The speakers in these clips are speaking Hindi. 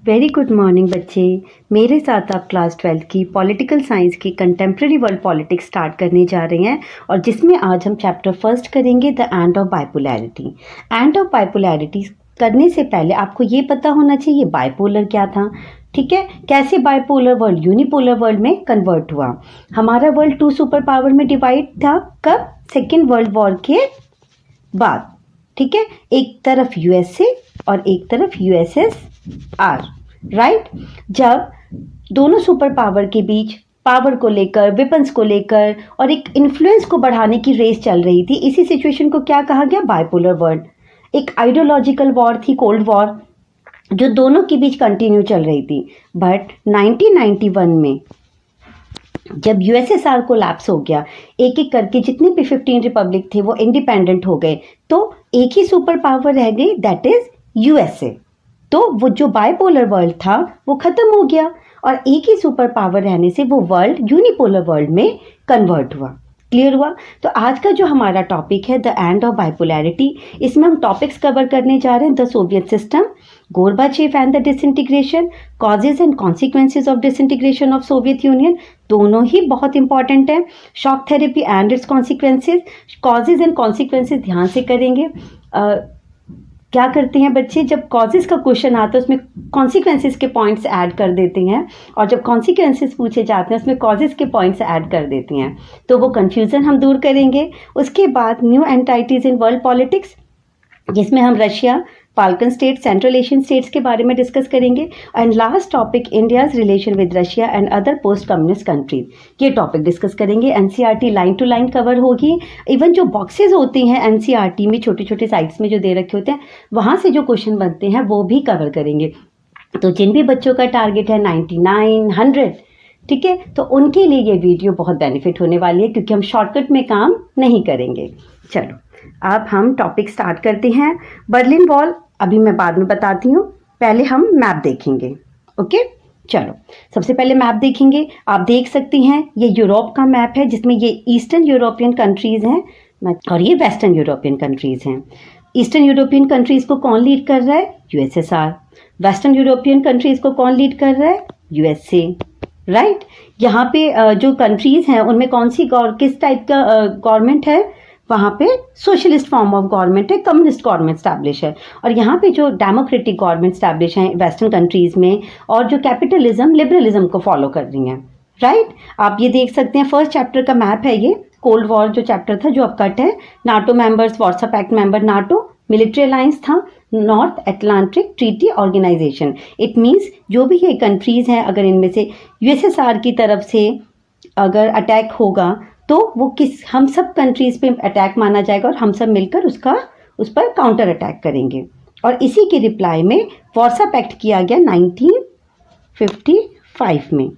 वेरी गुड मॉर्निंग बच्चे। मेरे साथ आप क्लास 12 की पॉलिटिकल साइंस की कंटेम्प्रेरी वर्ल्ड पॉलिटिक्स स्टार्ट करने जा रहे हैं और जिसमें आज हम चैप्टर फर्स्ट करेंगे the end of bipolarity. End of bipolarity करने से पहले आपको ये पता होना चाहिए बाइपोलर क्या था, ठीक है। कैसे बाइपोलर वर्ल्ड यूनिपोलर वर्ल्ड में कन्वर्ट हुआ। हमारा वर्ल्ड 2 सुपर पावर में डिवाइड था कब? सेकेंड वर्ल्ड वॉर के बाद, ठीक है। एक तरफ यूएसए और एक तरफ यूएसएसआर, राइट। जब दोनों सुपर पावर के बीच पावर को लेकर, वेपन्स को लेकर और एक इन्फ्लुएंस को बढ़ाने की रेस चल रही थी, इसी सिचुएशन को क्या कहा गया? Bipolar world. एक आइडियोलॉजिकल वॉर थी, कोल्ड वॉर, जो दोनों के बीच कंटिन्यू चल रही थी। बट 1991 में जब यूएसएसआर को लैप्स हो गया, एक एक करके जितने भी 15 रिपब्लिक थे वो इंडिपेंडेंट हो गए, तो एक ही सुपर पावर रह गई, दैट इज यूएसए। तो वो जो बाइपोलर वर्ल्ड था वो खत्म हो गया और एक ही सुपर पावर रहने से वो वर्ल्ड यूनिपोलर वर्ल्ड में कन्वर्ट हुआ। क्लियर हुआ? तो आज का जो हमारा टॉपिक है द एंड ऑफ बाइपोलैरिटी, इसमें हम टॉपिक्स कवर करने जा रहे हैं। The Soviet system, Gorbachev and the disintegration, causes and consequences of disintegration of Soviet Union, दोनों ही बहुत इंपॉर्टेंट है। Shock therapy and its consequences, causes and consequences ध्यान से करेंगे। क्या करते हैं बच्चे, जब कॉजेज का क्वेश्चन आता है उसमें कॉन्सिक्वेंसेज के पॉइंट्स ऐड कर देते हैं और जब कॉन्सिक्वेंसेज पूछे जाते हैं उसमें कॉजेज के पॉइंट्स ऐड कर देते हैं, तो वो कन्फ्यूज़न हम दूर करेंगे। उसके बाद new entities in world politics, जिसमें हम Russia, Balkan state, central Asian states के बारे में डिस्कस करेंगे। And last topic India's relation with Russia and other post communist countries, ये टॉपिक डिस्कस करेंगे। NCERT line to line cover होगी। इवन जो बॉक्सेस होते हैं एनसीईआरटी में, छोटे छोटे साइट्स में जो दे रखे होते हैं, वहाँ से जो क्वेश्चन बनते हैं वो भी कवर करेंगे। तो जिन भी बच्चों का टारगेट है 99, 100, ठीक है, तो उनके लिए ये वीडियो बहुत बेनिफिट होने वाली है क्योंकि हम शॉर्टकट में काम नहीं करेंगे। चलो अब हम टॉपिक स्टार्ट करते हैं। बर्लिन वॉल अभी मैं बाद में बताती हूँ, पहले हम मैप देखेंगे। ओके, चलो सबसे पहले मैप देखेंगे। आप देख सकती हैं ये यूरोप का मैप है जिसमें ये ईस्टर्न यूरोपियन कंट्रीज़ हैं और ये वेस्टर्न यूरोपियन कंट्रीज़ हैं। ईस्टर्न यूरोपियन कंट्रीज़ को कौन लीड कर रहा है? यूएसएसआर। वेस्टर्न यूरोपियन कंट्रीज़ को कौन लीड कर रहा है? USA, right. यहाँ पे जो कंट्रीज़ हैं उनमें कौन सी किस टाइप का गवर्नमेंट है? वहाँ पे सोशलिस्ट फॉर्म ऑफ गवर्नमेंट है, कम्युनिस्ट गवर्नमेंट स्टैब्लिश है। और यहाँ पे जो डेमोक्रेटिक गवर्नमेंट स्टैब्लिश है वेस्टर्न कंट्रीज़ में, और जो कैपिटलिज्म, लिबरलिज्म को फॉलो कर रही हैं, राइट। आप ये देख सकते हैं, फर्स्ट चैप्टर का मैप है ये। कोल्ड वॉर जो चैप्टर था जो अब कट है, NATO members, Warsaw Pact member NATO, military alliance था, North Atlantic Treaty Organization. It means जो भी ये कंट्रीज़ हैं, अगर इनमें से यूएसएसआर की तरफ से अगर अटैक होगा तो वो हम सब कंट्रीज़ पे अटैक माना जाएगा और हम सब मिलकर उस पर काउंटर अटैक करेंगे। और इसी के रिप्लाई में वार्सा पैक्ट किया गया 1955 में।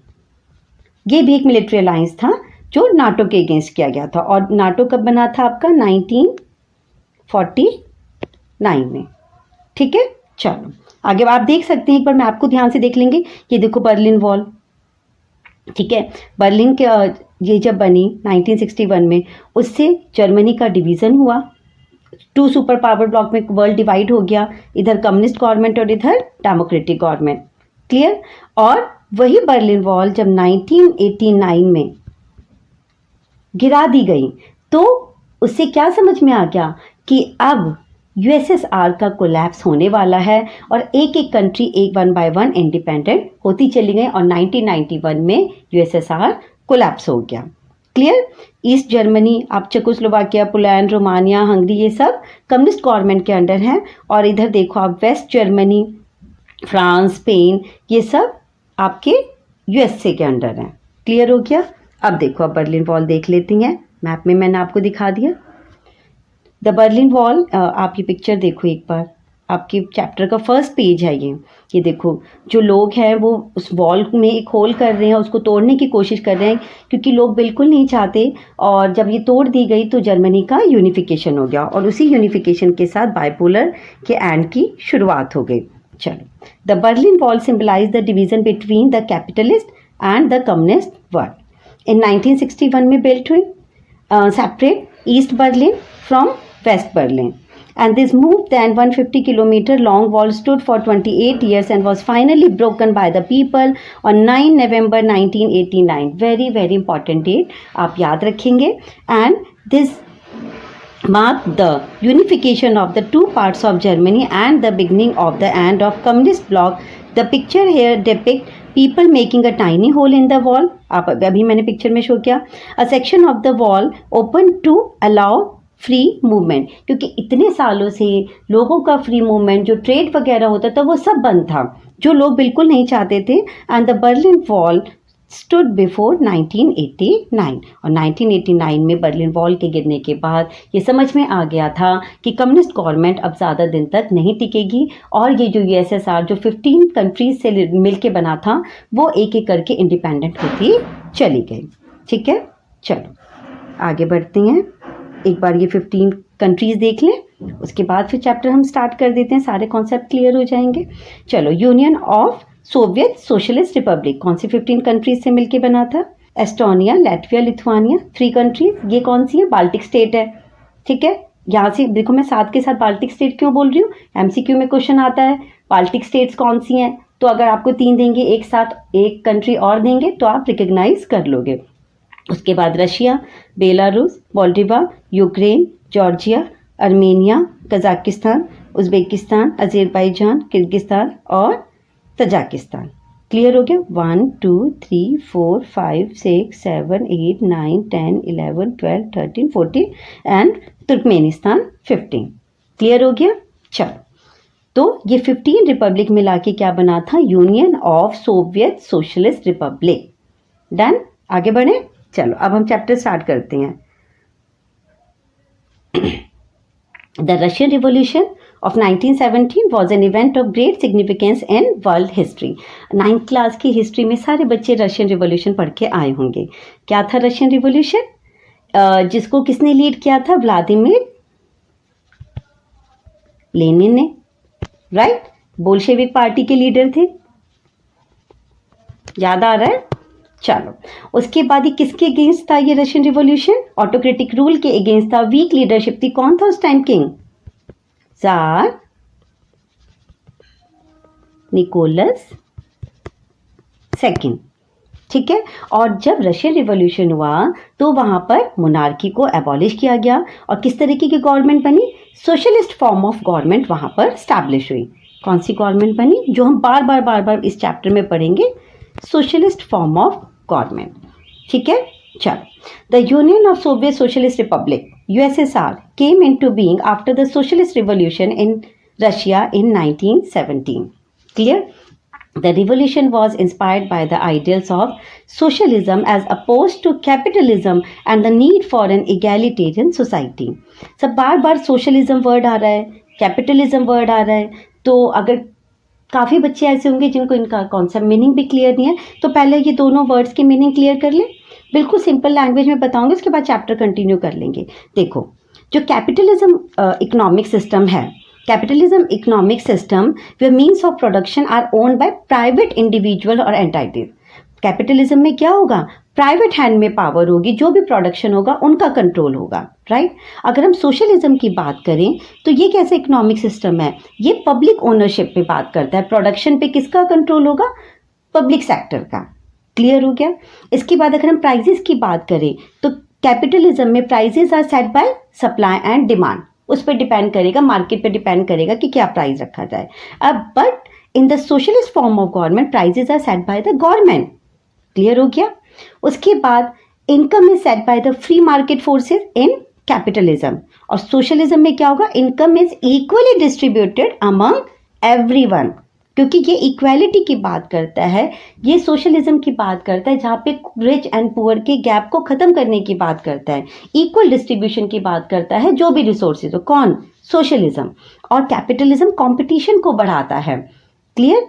ये भी एक मिलिट्री अलायंस था जो नाटो के अगेंस्ट किया गया था और नाटो कब बना था आपका? 1949 में, ठीक है। चलो आगे आप देख सकते हैं, एक बार मैं आपको ध्यान से देख लेंगे। ये देखो बर्लिन वॉल, ठीक है। बर्लिन के ये जब बनी 1961 में, उससे जर्मनी का डिवीज़न हुआ, 2 सुपर पावर ब्लॉक में वर्ल्ड डिवाइड हो गया, इधर कम्युनिस्ट गवर्नमेंट और इधर डेमोक्रेटिक गवर्नमेंट। क्लियर? और वही बर्लिन वॉल जब 1989 में गिरा दी गई तो उससे क्या समझ में आ गया कि अब यूएसएसआर का कोलैप्स होने वाला है और एक एक कंट्री एक 1 बाय 1 इंडिपेंडेंट होती चली गई और 1991 में यूएसएसआर कोलैप्स हो गया। क्लियर? ईस्ट जर्मनी, आप चेकोस्लोवाकिया, पोलैंड, रोमानिया, हंगरी, ये सब कम्युनिस्ट गवर्नमेंट के अंडर हैं। और इधर देखो आप वेस्ट जर्मनी, फ्रांस, स्पेन, ये सब आपके यूएसए के अंडर हैं। क्लियर हो गया? अब देखो, अब बर्लिन वॉल देख लेती हैं। मैप में मैंने आपको दिखा दिया द बर्लिन वॉल। आप ये पिक्चर देखो एक बार, आपके चैप्टर का फर्स्ट पेज है ये देखो, जो लोग हैं वो उस वॉल में एक होल कर रहे हैं, उसको तोड़ने की कोशिश कर रहे हैं क्योंकि लोग बिल्कुल नहीं चाहते। और जब ये तोड़ दी गई तो जर्मनी का यूनिफिकेशन हो गया और उसी यूनिफिकेशन के साथ बाइपोलर के एंड की शुरुआत हो गई। चलो, the Berlin wall symbolise the division between the capitalist and the communist world. In 1961 में बिल्ट हुई, separate East Berlin from West Berlin and this moved then 150-kilometer long wall stood for 28 years and was finally broken by the people on 9 November 1989. Very very important date, आप याद रखेंगे. And this marked the unification of the two parts of Germany and the beginning of the end of communist bloc. The picture here depicts people making a tiny hole in the wall. आप अभी मैंने पिक्चर में शो किया. A section of the wall open to allow free movement, क्योंकि इतने सालों से लोगों का फ्री मूवमेंट जो ट्रेड वगैरह होता था वो सब बंद था, जो लोग बिल्कुल नहीं चाहते थे. And the Berlin wall stood before 1989. और 1989 में बर्लिन वॉल के गिरने के बाद ये समझ में आ गया था कि कम्युनिस्ट गवर्नमेंट अब ज़्यादा दिन तक नहीं टिकेगी और ये जो यूएसएसआर जो 15 कंट्रीज से मिलके बना था वो एक एक करके इंडिपेंडेंट होती चली गई. ठीक है, चलो आगे बढ़ते हैं. एक बार ये 15 कंट्रीज देख लें, उसके बाद फिर चैप्टर हम स्टार्ट कर देते हैं, सारे कॉन्सेप्ट क्लियर हो जाएंगे. चलो, union of Soviet socialist Republic कौन सी 15 कंट्रीज से मिलके बना था? Estonia, Latvia, Lithuania, 3 countries. ये कौन सी है? बाल्टिक स्टेट है. ठीक है, यहाँ से देखो मैं साथ के साथ बाल्टिक स्टेट क्यों बोल रही हूँ, एमसीक्यू में क्वेश्चन आता है बाल्टिक स्टेट्स कौन सी हैं, तो अगर आपको 3 देंगे एक साथ एक कंट्री और देंगे तो आप रिकग्नाइज कर लोगे. उसके बाद Russia, Belarus, Moldova, Ukraine, Georgia, Armenia, Kazakhstan, Uzbekistan, Azerbaijan, Kyrgyzstan और तजाकिस्तान. क्लियर हो गया? 1 2 3 4 5 6 7 8 9 10 11 12 13 14 एंड तुर्कमेनिस्तान 15. क्लियर हो गया? चलो, तो ये 15 रिपब्लिक मिला के क्या बना था? Union of Soviet socialist Republic. Done, आगे बढ़े. चलो अब हम चैप्टर स्टार्ट करते हैं. The Russian revolution of 1917 was an event of great significance in world history. 9th class की हिस्ट्री में सारे बच्चे रशियन रिवॉल्यूशन पढ़ के आए होंगे. क्या था रशियन रिवॉल्यूशन? जिसको किसने लीड किया था? व्लादिमीर लेनिन ने, राइट? बोल्शेविक पार्टी के लीडर थे, याद आ रहा है? चलो, उसके बाद ये किसके अगेंस्ट था ये रशियन रिवॉल्यूशन? ऑटोक्रेटिक रूल के अगेंस्ट था, वीक लीडरशिप थी. कौन था उस time king? Tsar Nicholas second. ठीक है, और जब रशियन रिवॉल्यूशन हुआ तो वहां पर मोनार्की को एबॉलिश किया गया और किस तरीके की गवर्नमेंट बनी? सोशलिस्ट फॉर्म ऑफ गवर्नमेंट वहां पर स्टैब्लिश हुई. कौन सी गवर्नमेंट बनी? जो हम बार बार इस चैप्टर में पढ़ेंगे, सोशलिस्ट फॉर्म ऑफ गवर्नमेंट. ठीक है, चलो. The union of Soviet socialist Republic USSR came into being after the socialist revolution in Russia in 1917. Clear? The revolution was inspired by the ideals of socialism as opposed to capitalism and the need for an egalitarian society. सब बार बार socialism word आ रहा है, capitalism word आ रहा है, तो अगर काफ़ी बच्चे ऐसे होंगे जिनको इनका कॉन्सेप्ट मीनिंग भी क्लियर नहीं है, तो पहले ये दोनों वर्ड्स की मीनिंग क्लियर कर लें. बिल्कुल सिंपल लैंग्वेज में बताऊंगी, उसके बाद चैप्टर कंटिन्यू कर लेंगे. देखो, जो कैपिटलिज्म इकोनॉमिक सिस्टम है, capitalism economic system where means of production are owned by private individual और एंटाइटीज. कैपिटलिज्म में क्या होगा? प्राइवेट हैंड में पावर होगी, जो भी प्रोडक्शन होगा उनका कंट्रोल होगा, राइट? अगर हम सोशलिज्म की बात करें तो ये कैसे इकोनॉमिक सिस्टम है? ये पब्लिक ओनरशिप पे बात करता है. प्रोडक्शन पे किसका कंट्रोल होगा? पब्लिक सेक्टर का. क्लियर हो गया? इसके बाद अगर हम प्राइजेस की बात करें तो कैपिटलिज्म में prices are set by supply and demand. उस पर डिपेंड करेगा, मार्केट पे डिपेंड करेगा कि क्या प्राइस रखा जाए. अब but in the socialist form of government prices are set by the government. Clear हो गया? उसके बाद income is set by the free market forces in capitalism. और सोशलिज्म में क्या होगा? Income is equally distributed among everyone, क्योंकि ये इक्वालिटी की बात करता है. ये सोशलिज्म की बात करता है जहाँ पे रिच एंड पुअर के गैप को खत्म करने की बात करता है. इक्वल डिस्ट्रीब्यूशन की बात करता है, जो भी रिसोर्सेज हो. कौन? सोशलिज्म. और कैपिटलिज्म कंपटीशन को बढ़ाता है. क्लियर?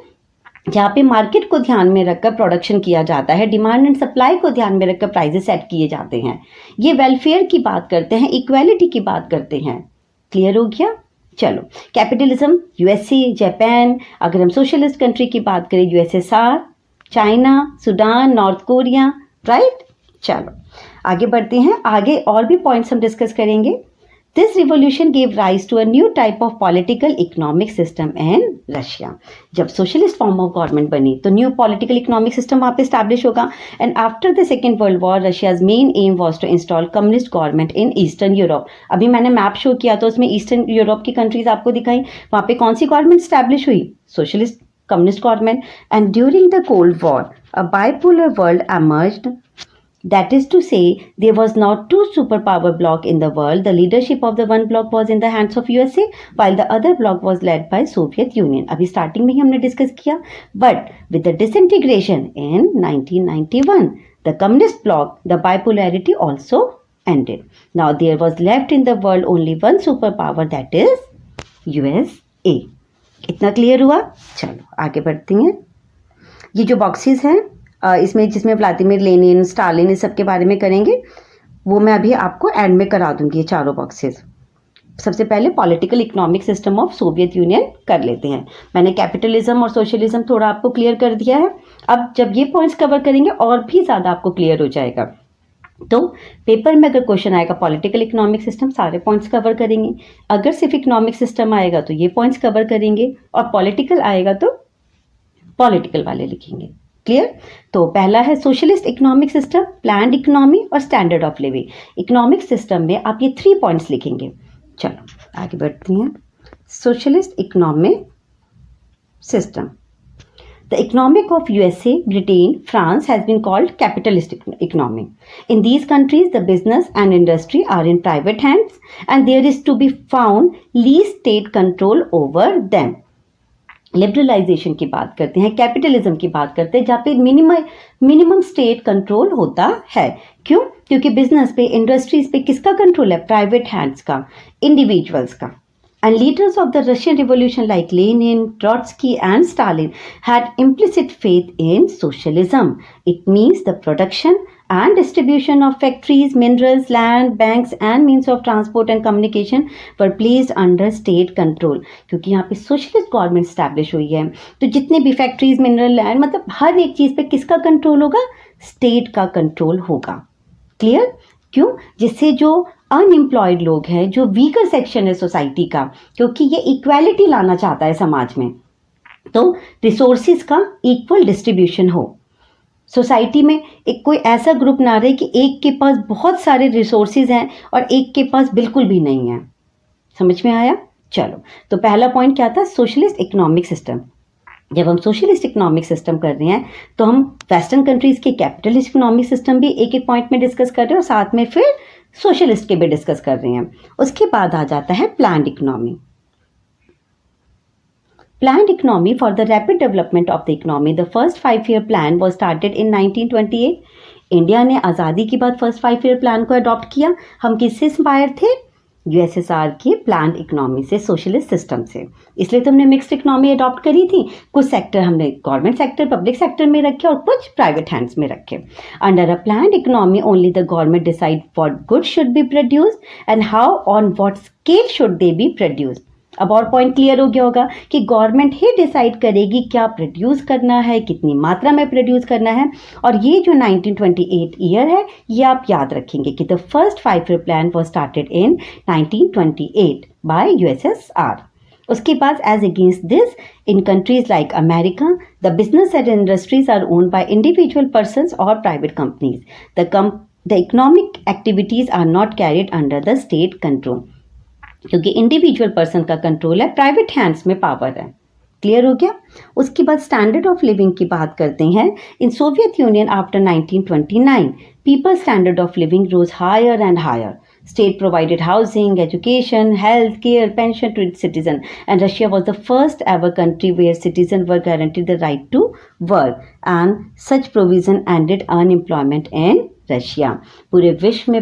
जहाँ पे मार्केट को ध्यान में रखकर प्रोडक्शन किया जाता है, डिमांड एंड सप्लाई को ध्यान में रखकर प्राइजेस सेट किए जाते हैं. ये वेलफेयर की बात करते हैं, इक्वालिटी की बात करते हैं. क्लियर हो गया? चलो, कैपिटलिज्म यूएसए, जापान. अगर हम सोशलिस्ट कंट्री की बात करें, USSR, China, Sudan, north Korea, right? चलो आगे बढ़ते हैं. आगे और भी पॉइंट्स हम डिस्कस करेंगे. This revolution gave rise to a new type of political economic system in Russia. जब socialist form of government बनी तो new political economic system वहाँ पे establish होगा. And after the Second World War, Russia's main aim was to install communist government in Eastern Europe. अभी मैंने मैप शो किया तो उसमें Eastern Europe की countries आपको दिखाई. वहाँ पे कौन सी government establish हुई? Socialist communist government. And during the Cold War, a bipolar world emerged. That is to say, there was not two superpower bloc in the world. The leadership of the one bloc was in the hands of USA, while the other bloc was led by Soviet Union. अभी starting में ही हमने discuss किया. But with the disintegration in 1991, the communist bloc, the bipolarity also ended. Now there was left in the world only one superpower, that is USA. इतना clear हुआ? चलो आगे बढ़ते हैं. ये जो boxes हैं इसमें जिसमें व्लादिमीर लेनिन, स्टालिन, इस सब के बारे में करेंगे, वो मैं अभी आपको एंड में करा दूंगी ये चारों बॉक्सेस. सबसे पहले political economic system of Soviet union कर लेते हैं. मैंने कैपिटलिज्म और सोशलिज्म थोड़ा आपको क्लियर कर दिया है. अब जब ये पॉइंट्स कवर करेंगे और भी ज़्यादा आपको क्लियर हो जाएगा. तो पेपर में अगर क्वेश्चन आएगा पॉलिटिकल इकोनॉमिक सिस्टम, सारे पॉइंट्स कवर करेंगे. अगर सिर्फ इकोनॉमिक सिस्टम आएगा तो ये पॉइंट्स कवर करेंगे, और पॉलिटिकल आएगा तो पॉलिटिकल वाले लिखेंगे. क्लियर? तो पहला है socialist economic system, planned economy और standard of living. Economic system में आप ये 3 पॉइंट्स लिखेंगे. चलो आगे बढ़ते हैं. Socialist economic system. The economic of USA, Britain, France has been called capitalist economy. In these countries, the business and industry are in private hands, and there is to be found least state control over them. Liberalisation की बात करते हैं, कैपिटलिज्म की बात करते हैं, जहाँ पे मिनिमम स्टेट कंट्रोल होता है. क्यों? क्योंकि बिजनेस पे, इंडस्ट्रीज पे किसका कंट्रोल है? प्राइवेट हैंड्स का, इंडिविजुअल्स का. And leaders of the Russian Revolution like Lenin, Trotsky and Stalin had implicit faith in socialism. It means the production and distribution of factories, minerals, land, banks and means of transport and communication were placed under state control. क्योंकि यहाँ पे socialist government establish हुई है, तो जितने भी factories, mineral, land, मतलब हर एक चीज़ पे किसका कंट्रोल होगा? स्टेट का कंट्रोल होगा. क्लियर? क्यों? जिससे जो अनएम्प्लॉयड लोग हैं, जो वीकर सेक्शन है सोसाइटी का, क्योंकि ये इक्वालिटी लाना चाहता है समाज में, तो रिसोर्सिस का इक्वल डिस्ट्रीब्यूशन हो. सोसाइटी में एक कोई ऐसा ग्रुप ना रहे कि एक के पास बहुत सारे रिसोर्सिस हैं और एक के पास बिल्कुल भी नहीं है. समझ में आया? चलो, तो पहला पॉइंट क्या था? Socialist economic system. जब हम सोशलिस्ट इकोनॉमिक सिस्टम कर रहे हैं तो हम वेस्टर्न कंट्रीज के कैपिटलिस्ट इकोनॉमिक सिस्टम भी एक एक पॉइंट में डिस्कस कर रहे हैं और साथ में फिर सोशलिस्ट के भी डिस्कस कर रहे हैं. उसके बाद आ जाता है planned economy. Planned economy for the rapid development of the economy. The first 5-year plan was started in 1928. India ने आज़ादी के बाद फर्स्ट 5-year प्लान को अडॉप्ट किया. हम किससे इंस्पायर थे? यूएसएसआर की प्लान्ड इकोनॉमी से, सोशलिस्ट सिस्टम से. इसलिए तो हमने मिक्स्ड इकोनॉमी अडॉप्ट करी थी. कुछ सेक्टर हमने गवर्नमेंट सेक्टर, पब्लिक सेक्टर में रखे और कुछ प्राइवेट हैंड्स में रखे. Under a planned economy only the government decide what goods should be produced and how on what scale should they be produced. अब और पॉइंट क्लियर हो गया होगा कि गवर्नमेंट ही डिसाइड करेगी क्या प्रोड्यूस करना है, कितनी मात्रा में प्रोड्यूस करना है. और ये जो 1928 ईयर है, ये आप याद रखेंगे कि the first 5-year plan was started in 1928 by USSR. उसके बाद as against this, in countries like America, the business and industries are owned by individual persons और private companies. The economic activities are not carried under the state control. क्योंकि इंडिविजुअल पर्सन का कंट्रोल है, प्राइवेट हैंड्स में पावर है. क्लियर हो गया? उसके बाद स्टैंडर्ड ऑफ लिविंग की बात करते हैं. In Soviet Union after 1929, people standard of living rose higher and higher. State provided housing, education, health care, pension to its citizen, and Russia was the first ever country where citizens were guaranteed the right to work, and such provision ended unemployment in Russia. पूरे विश्व में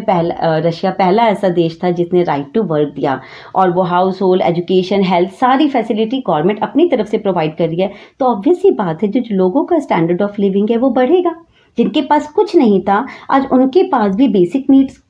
रशिया पहला ऐसा देश था जिसने राइट टू वर्क दिया, और वो हाउस होल्ड, एजुकेशन, हेल्थ, सारी फैसिलिटी गवर्नमेंट अपनी तरफ से प्रोवाइड कर रही है. तो ऑब्वियस सी बात है, जो लोगों का स्टैंडर्ड ऑफ लिविंग है वो बढ़ेगा. जिनके पास कुछ नहीं था, आज उनके पास भी बेसिक नीड्स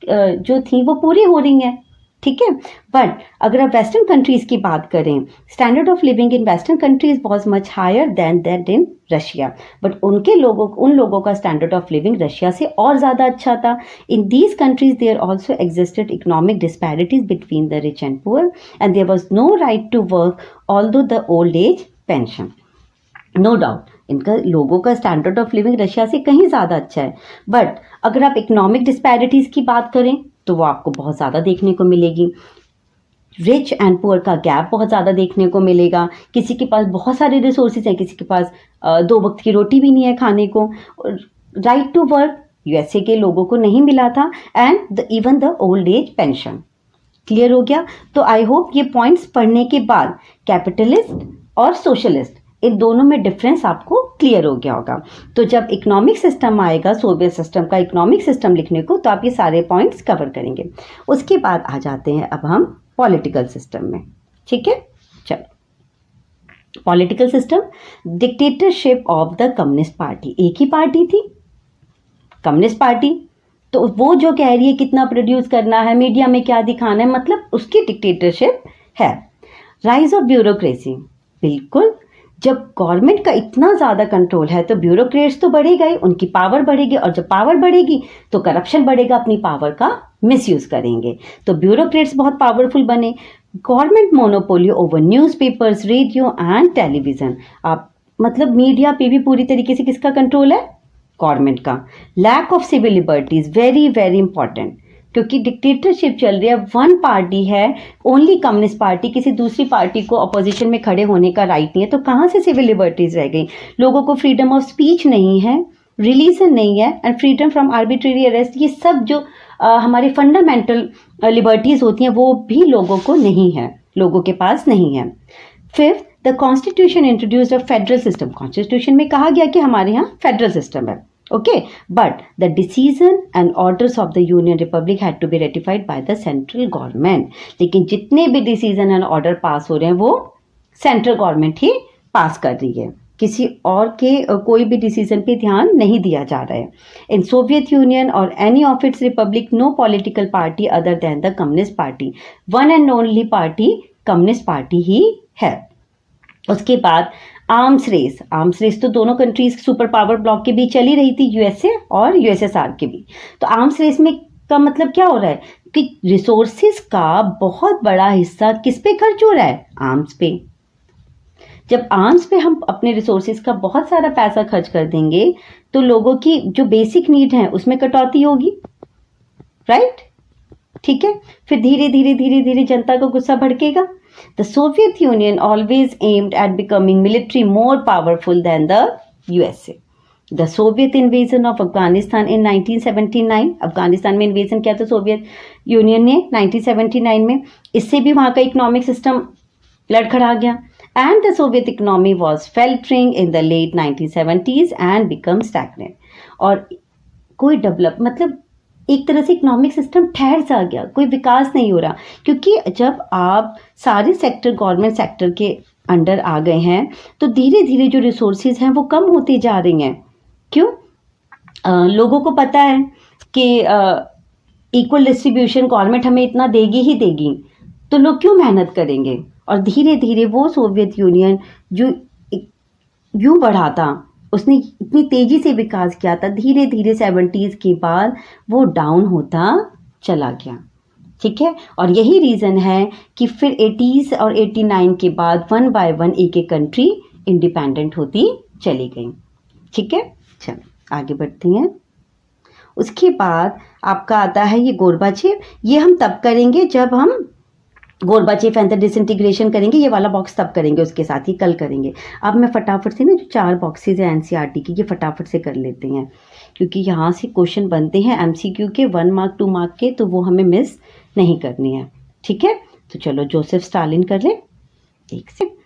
जो थी वो पूरी हो रही हैं. ठीक है। बट अगर आप वेस्टर्न कंट्रीज की बात करें, standard of living in western countries was much higher than that in Russia, but उन लोगों का स्टैंडर्ड ऑफ लिविंग रशिया से और ज़्यादा अच्छा था। In these countries there also existed economic disparities between the rich and poor and there was no right to work although the old age pension. No doubt इनका लोगों का स्टैंडर्ड ऑफ लिविंग रशिया से कहीं ज़्यादा अच्छा है, बट अगर आप इकोनॉमिक डिस्पैरिटीज़ की बात करें तो वो आपको बहुत ज़्यादा देखने को मिलेगी। रिच एंड पुअर का गैप बहुत ज़्यादा देखने को मिलेगा। किसी के पास बहुत सारे रिसोर्सेज हैं, किसी के पास 2 वक्त की रोटी भी नहीं है खाने को। राइट टू वर्क यूएसए के लोगों को नहीं मिला था, and even the old age pension. Clear हो गया? तो आई होप ये पॉइंट्स पढ़ने के बाद कैपिटलिस्ट और सोशलिस्ट इन दोनों में डिफरेंस आपको क्लियर हो गया होगा। तो जब इकोनॉमिक सिस्टम आएगा, सोवियत सिस्टम का इकोनॉमिक सिस्टम लिखने को, तो आप ये सारे पॉइंट्स कवर करेंगे। उसके बाद आ जाते हैं अब हम पॉलिटिकल सिस्टम में। ठीक है, चलो political system, dictatorship of the communist party. एक ही पार्टी थी, कम्युनिस्ट पार्टी, तो वो जो कह रही है कितना प्रोड्यूस करना है, मीडिया में क्या दिखाना है, मतलब उसकी डिक्टेटरशिप है। राइज ऑफ ब्यूरोक्रेसी, बिल्कुल, जब गवर्नमेंट का इतना ज़्यादा कंट्रोल है तो ब्यूरोक्रेट्स तो बढ़ेगा ही, उनकी पावर बढ़ेगी, और जब पावर बढ़ेगी तो करप्शन बढ़ेगा, अपनी पावर का मिसयूज करेंगे, तो ब्यूरोक्रेट्स बहुत पावरफुल बने। Government monopoly over newspapers, radio and television. आप मतलब मीडिया पे भी पूरी तरीके से किसका कंट्रोल है? गवर्नमेंट का। Lack of civil liberties, very very important, क्योंकि डिक्टेटरशिप चल रही है, वन पार्टी है, ओनली कम्युनिस्ट पार्टी, किसी दूसरी पार्टी को अपोजिशन में खड़े होने का राइट नहीं है, तो कहाँ से सिविल लिबर्टीज रह गई? लोगों को फ्रीडम ऑफ स्पीच नहीं है, रिलीजन नहीं है, and freedom from arbitrary arrest, ये सब जो हमारी फंडामेंटल लिबर्टीज होती हैं वो भी लोगों को नहीं है, लोगों के पास नहीं है। Fifth, the constitution introduced a federal system. Constitution में कहा गया कि हमारे यहाँ फेडरल सिस्टम है, okay, but the decision and orders of the union republic had to be ratified by the central government। लेकिन जितने भी डिसीजन एंड ऑर्डर पास हो रहे हैं वो सेंट्रल गवर्नमेंट ही पास कर रही है, किसी और के कोई भी डिसीजन पे ध्यान नहीं दिया जा रहा है। इन सोवियत यूनियन और any of its republic, no political party other than the communist party, one and only party communist party ही है। उसके बाद आर्म्स रेस, आर्म्स रेस तो दोनों कंट्रीज सुपर पावर ब्लॉक के बीच चली रही थी, यूएसए और यूएसएसआर के बीच। तो आर्म्स रेस में का मतलब क्या हो रहा है कि रिसोर्सेज का बहुत बड़ा हिस्सा किस पे खर्च हो रहा है? आर्म्स पे। जब आर्म्स पे हम अपने रिसोर्सेज का बहुत सारा पैसा खर्च कर देंगे तो लोगों की जो बेसिक नीड है उसमें कटौती होगी, राइट? ठीक है, फिर धीरे धीरे धीरे धीरे जनता का गुस्सा भड़केगा। The Soviet Union always aimed at becoming military more powerful than the USA. The Soviet invasion of Afghanistan in 1979, Afghanistan में इन्वेजन किया था सोवियत यूनियन ने 1979 में, इससे भी वहाँ का इकोनॉमिक सिस्टम लड़खड़ा गया। And the Soviet economy was faltering in the late 1970s and become stagnant। और कोई डेवलप मतलब एक तरह से इकोनॉमिक सिस्टम ठहर सा गया, कोई विकास नहीं हो रहा, क्योंकि जब आप सारे सेक्टर गवर्नमेंट सेक्टर के अंडर आ गए हैं तो धीरे धीरे जो रिसोर्सेज हैं वो कम होती जा रही हैं। क्यों? लोगों को पता है कि इक्वल डिस्ट्रीब्यूशन गवर्नमेंट हमें इतना देगी ही देगी, तो लोग क्यों मेहनत करेंगे? और धीरे धीरे वो सोवियत यूनियन जो यूँ बढ़ा था, उसने इतनी तेजी से विकास किया था, धीरे धीरे 70s के बाद वो डाउन होता चला गया। ठीक है, और यही रीज़न है कि फिर 80s और 89 के बाद वन बाय वन एक एक कंट्री इंडिपेंडेंट होती चली गई। ठीक है, चलो आगे बढ़ते हैं। उसके बाद आपका आता है ये गोरबाचेव। ये हम तब करेंगे जब हम गोरबाचेव एंड द डिसइंटीग्रेशन करेंगे, ये वाला बॉक्स तब करेंगे, उसके साथ ही कल करेंगे। अब मैं फटाफट से ना जो 4 बॉक्सेज हैं एनसीईआरटी की, ये फटाफट से कर लेते हैं, क्योंकि यहाँ से क्वेश्चन बनते हैं एमसीक्यू के 1 मार्क 2 मार्क के, तो वो हमें मिस नहीं करनी है। ठीक है, तो चलो जोसेफ स्टालिन कर ले एक से।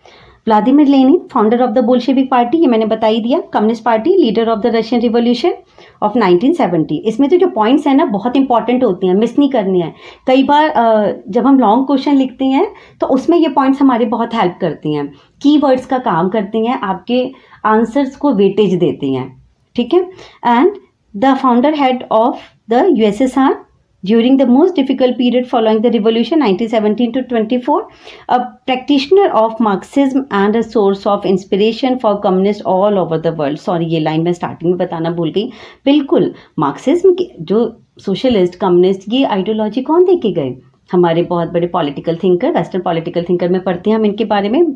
Vladimir Lenin, founder of the Bolshevik party, ये मैंने बता ही दिया। Communist party, leader of the Russian revolution of 1970। इसमें तो जो पॉइंट्स हैं ना बहुत इंपॉर्टेंट होती हैं, मिस नहीं करनी है। कई बार जब हम लॉन्ग क्वेश्चन लिखते हैं तो उसमें ये पॉइंट्स हमारी बहुत हेल्प करती हैं, कीवर्ड्स का काम करती हैं, आपके आंसर्स को वेटेज देती हैं। ठीक है, and the founder head of the USSR During the most difficult period following the revolution 1917 to 24, a practitioner of Marxism and a source of inspiration for communists all over the world. Sorry, ये लाइन मैं स्टार्टिंग में बताना भूल गई. बिल्कुल मार्क्सिज्म के जो सोशलिस्ट कम्युनिस्ट ये आइडियोलॉजी कौन दे के गए? हमारे बहुत बड़े political thinker, western political thinker में पढ़ते हैं हम इनके बारे में.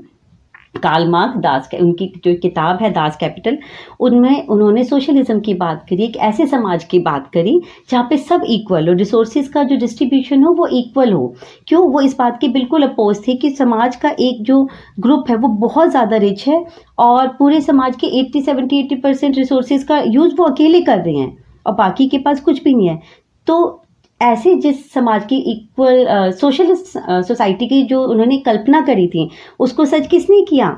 कार्ल मार्क्स, उनकी जो किताब है दास कैपिटल, उनमें उन्होंने सोशलिज्म की बात करी, एक ऐसे समाज की बात करी जहाँ पे सब इक्वल हो, रिसोर्सेज का जो डिस्ट्रीब्यूशन हो वो इक्वल हो. क्यों? वो इस बात के बिल्कुल अपोज थे कि समाज का एक जो ग्रुप है वो बहुत ज़्यादा रिच है और पूरे समाज के 80-70-80% रिसोर्सेज का यूज़ वो अकेले कर रहे हैं और बाकी के पास कुछ भी नहीं है. तो ऐसे जिस समाज की इक्वल सोशलिस्ट सोसाइटी की जो उन्होंने कल्पना करी थी उसको सच किसने किया?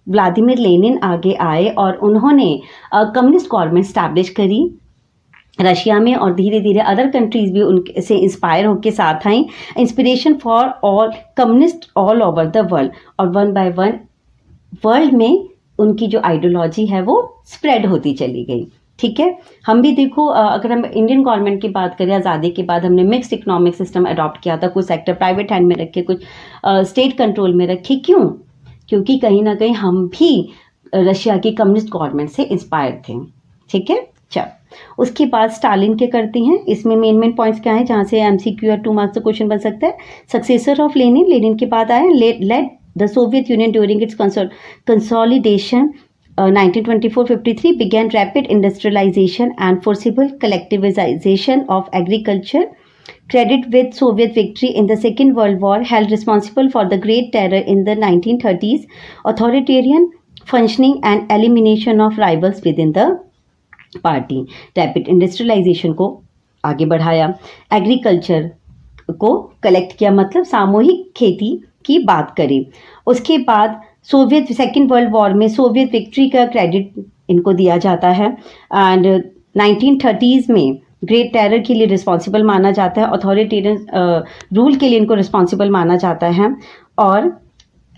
व्लादिमीर लेनिन आगे आए और उन्होंने कम्युनिस्ट गवर्नमेंट स्टैब्लिश करी रशिया में और धीरे धीरे अदर कंट्रीज भी उनसे इंस्पायर होकर साथ आई. Inspiration for all communist all over the world. और वन बाय वन वर्ल्ड में उनकी जो आइडियोलॉजी है वो स्प्रेड होती चली गई. ठीक है, हम भी देखो अगर हम इंडियन गवर्नमेंट की बात करें, आज़ादी के बाद हमने मिक्स्ड इकोनॉमिक सिस्टम अडॉप्ट किया था. कुछ सेक्टर प्राइवेट हैंड में रखे, कुछ स्टेट कंट्रोल में रखे. क्यों? क्योंकि कहीं ना कहीं हम भी रशिया की कम्युनिस्ट गवर्नमेंट से इंस्पायर थे. ठीक है, चल उसके बाद स्टालिन के करते हैं. इसमें मेन पॉइंट्स क्या हैं जहाँ से MCQ या 2 मार्क्स का क्वेश्चन बन सकता है. सक्सेसर ऑफ लेनिन, लेनिन के बाद आए, led the Soviet Union during its consolidation 1924-53 began rapid industrialization and forcible collectivization of agriculture. Credit with Soviet victory in the Second World War, held responsible for the Great Terror in the 1930s, authoritarian functioning and elimination of rivals within the party. Rapid industrialization को आगे बढ़ाया, एग्रीकल्चर को कलेक्ट किया, मतलब सामूहिक खेती की बात करें. उसके बाद सोवियत सेकेंड वर्ल्ड वॉर में सोवियत विक्ट्री का क्रेडिट इनको दिया जाता है एंड 1930s में ग्रेट टेरर के लिए रिस्पॉन्सिबल माना जाता है. अथॉरिटेरियन रूल के लिए इनको रिस्पॉन्सिबल माना जाता है. और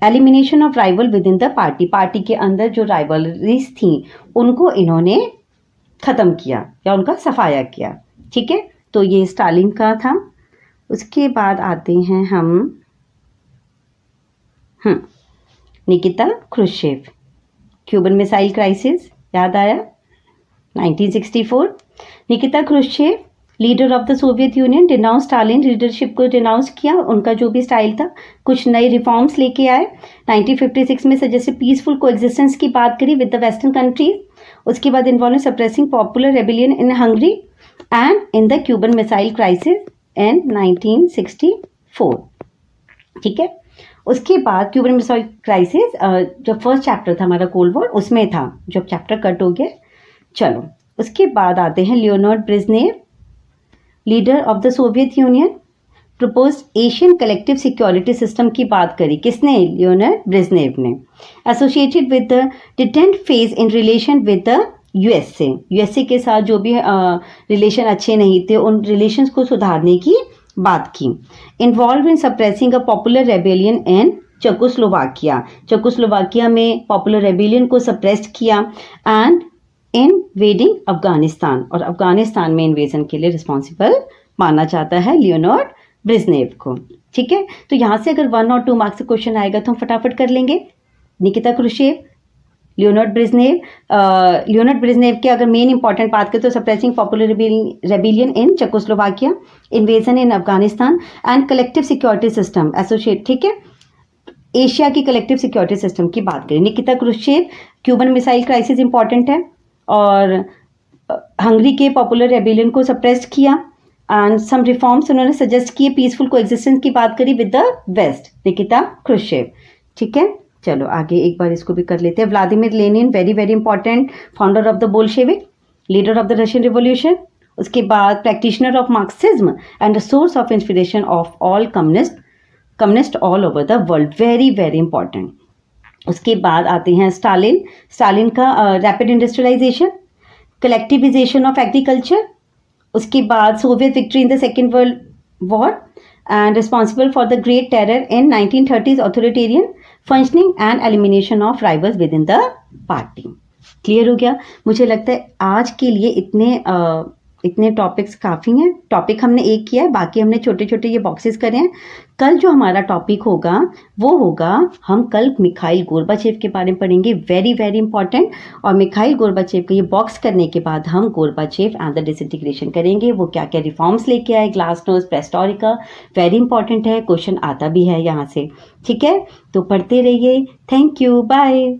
elimination of rival with in the party, party के अंदर जो राइवलरीज थी उनको इन्होंने ख़त्म किया या उनका सफाया किया. ठीक है, तो ये स्टालिन का था. उसके बाद आते हैं हम Nikita Khrushchev. Cuban missile crisis याद आया 1964. Nikita Khrushchev leader of the Soviet union denounce Stalin, leadership को डिनाउंस किया, उनका जो भी स्टाइल था. कुछ नए रिफॉर्म्स लेके आए. 1956 में सजेस्टेड पीसफुल कोएग्जिस्टेंस की बात करी विद द वेस्टर्न कंट्रीज. उसके बाद involve suppressing popular rebellion in Hungary and in the Cuban missile crisis in 1964. ठीक है, उसके बाद क्यूबन मिसाइल क्राइसिस जो फर्स्ट चैप्टर था हमारा कोल्ड वॉर उसमें था, जो चैप्टर कट हो गया. चलो उसके बाद आते हैं Leonard Brezhnev, leader of the Soviet Union, propose Asian collective security system की बात करी. किसने? लियोनार्ड ब्रेजनेव ने. Associated with the detente phase in relation with the USA के साथ जो भी रिलेशन अच्छे नहीं थे उन रिलेशंस को सुधारने की बात की. Involve in suppressing a popular rebellion in Czechoslovakia में पॉपुलर रेबेलियन को सप्रेस्ड किया एंड इनवेडिंग अफगानिस्तान, और अफगानिस्तान में इन्वेजन के लिए रिस्पॉन्सिबल माना जाता है लियोनार्ड ब्रेजनेव को. ठीक है, तो यहाँ से अगर 1 और 2 मार्क्स का क्वेश्चन आएगा तो हम फटाफट कर लेंगे. निकिता क्रुश्चेव, लियोनार्ड ब्रेजनेव के अगर मेन इंपॉर्टेंट बात करें तो suppressing popular rebellion in Czechoslovakia, invasion in Afghanistan and collective security system associate. ठीक है, एशिया की कलेक्टिव सिक्योरिटी सिस्टम की बात करें. Nikita Khrushchev Cuban missile crisis important है और हंगरी के पॉपुलर रेबेलियन को सप्रेस्ड किया एंड सम रिफॉर्म्स उन्होंने सजेस्ट किए. पीसफुल कोएग्जिस्टेंस की बात करी with the west, Nikita Khrushchev. ठीक है, चलो आगे एक बार इसको भी कर लेते हैं. Vladimir Lenin, very very important, founder of the Bolshevik, leader of the Russian revolution. उसके बाद practitioner of Marxism and the source of inspiration of all communist all over the world, very very important. उसके बाद आते हैं स्टालिन का रैपिड इंडस्ट्रियलाइजेशन, कलेक्टिविजेशन ऑफ एग्रीकल्चर. उसके बाद Soviet victory in the second world war and responsible for the great terror in 1930s, authoritarian functioning and elimination of rivals with in the party. Clear हो गया? मुझे लगता है आज के लिए इतने टॉपिक्स काफ़ी हैं। टॉपिक हमने एक किया है, बाकी हमने छोटे छोटे ये बॉक्सेस करे हैं। कल जो हमारा टॉपिक होगा वो होगा, हम कल मिखाइल गोर्बाचेव के बारे में पढ़ेंगे, वेरी वेरी इंपॉर्टेंट। और मिखाइल गोर्बाचेव का ये बॉक्स करने के बाद हम गोर्बाचेव एंड द डिसइंटीग्रेशन करेंगे। वो क्या क्या रिफॉर्म्स लेके आए, ग्लासनोस्ट, पेरेस्ट्रोइका, वेरी इंपॉर्टेंट है, क्वेश्चन आता भी है यहाँ से। ठीक है, तो पढ़ते रहिए। Thank you, bye.